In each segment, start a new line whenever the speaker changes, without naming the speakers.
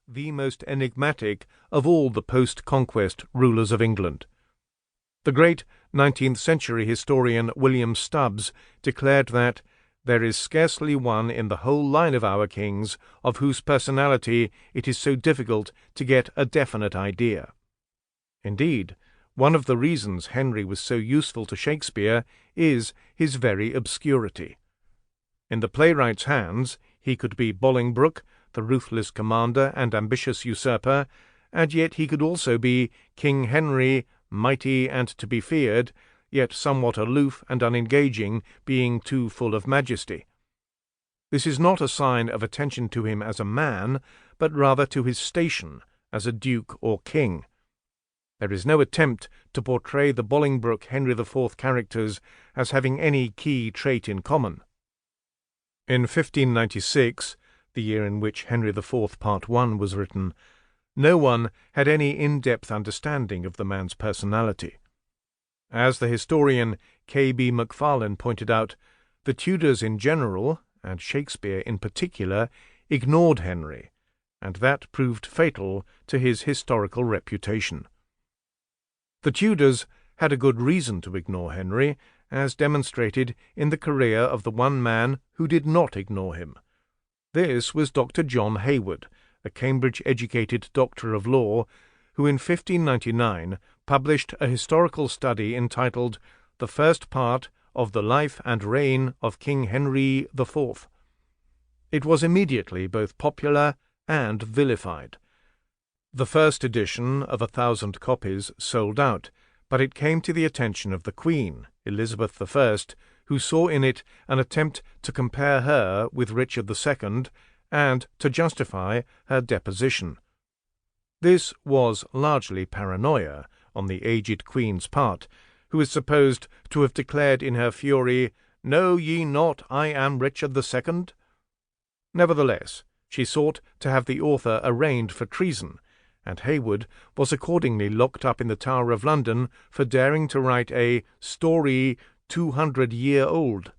the most enigmatic of all the post-conquest rulers of England. The great 19th century historian William Stubbs declared that there is scarcely one in the whole line of our kings of whose personality it is so difficult to get a definite idea. Indeed, one of the reasons Henry was so useful to Shakespeare is his very obscurity. In the playwright's hands, he could be Bolingbroke, the ruthless commander and ambitious usurper, and yet he could also be King Henry, mighty and to be feared, yet somewhat aloof and unengaging, being too full of majesty. This is not a sign of attention to him as a man, but rather to his station as a duke or king. There is no attempt to portray the Bolingbroke Henry IV characters as having any key trait in common. In 1596, the year in which Henry IV Part I was written, no one had any in-depth understanding of the man's personality. As the historian K.B. Macfarlane pointed out, the Tudors in general, and Shakespeare in particular, ignored Henry, and that proved fatal to his historical reputation. The Tudors had a good reason to ignore Henry, as demonstrated in the career of the one man who did not ignore him. This was Dr. John Hayward, a Cambridge-educated doctor of law, who in 1599 published a historical study entitled The First Part of the Life and Reign of King Henry IV. It was immediately both popular and vilified. The first edition of 1,000 copies sold out, but it came to the attention of the Queen, Elizabeth I, who saw in it an attempt to compare her with Richard II and to justify her deposition. This was largely paranoia on the aged Queen's part, who is supposed to have declared in her fury, "Know ye not I am Richard II?" Nevertheless, she sought to have the author arraigned for treason, and Hayward was accordingly locked up in the Tower of London for daring to write a story 200-year-old.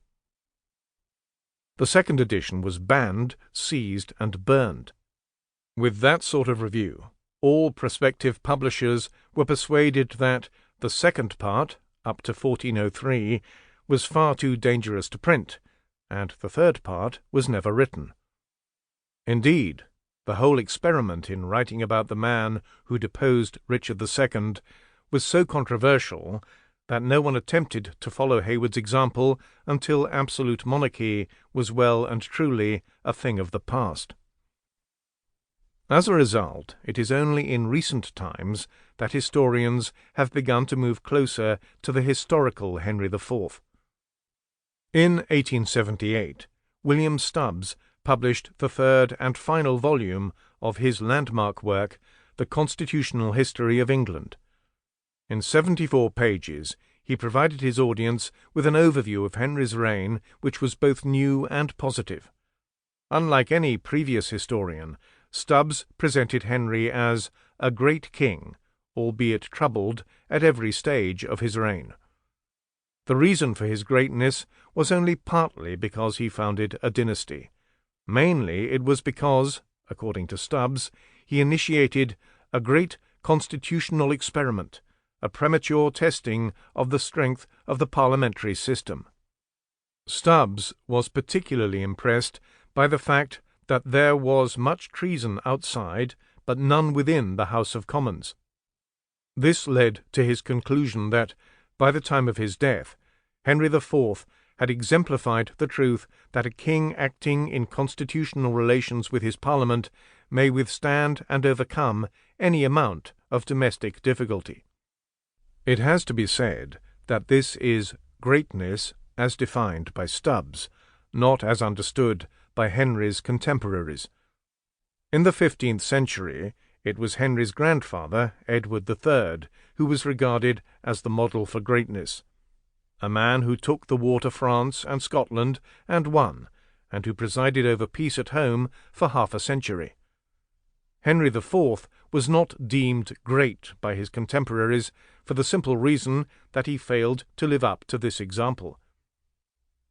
The second edition was banned, seized, and burned. With that sort of review, all prospective publishers were persuaded that the second part, up to 1403, was far too dangerous to print, and the third part was never written. Indeed, the whole experiment in writing about the man who deposed Richard II was so controversial that no one attempted to follow Hayward's example until absolute monarchy was well and truly a thing of the past. As a result, it is only in recent times that historians have begun to move closer to the historical Henry IV. In 1878, William Stubbs published the third and final volume of his landmark work, The Constitutional History of England. In 74 pages, he provided his audience with an overview of Henry's reign which was both new and positive. Unlike any previous historian, Stubbs presented Henry as a great king, albeit troubled at every stage of his reign. The reason for his greatness was only partly because he founded a dynasty. Mainly it was because, according to Stubbs, he initiated a great constitutional experiment, a premature testing of the strength of the parliamentary system. Stubbs was particularly impressed by the fact that there was much treason outside, but none within the House of Commons. This led to his conclusion that, by the time of his death, Henry IV had exemplified the truth that a king acting in constitutional relations with his Parliament may withstand and overcome any amount of domestic difficulty. It has to be said that this is greatness as defined by Stubbs, not as understood by Henry's contemporaries. In the 15th century, it was Henry's grandfather, Edward III, who was regarded as the model for greatness. A man who took the war to France and Scotland and won, and who presided over peace at home for half a century. Henry IV was not deemed great by his contemporaries for the simple reason that he failed to live up to this example.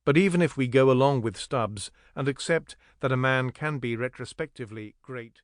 But even if we go along with Stubbs and accept that a man can be retrospectively great,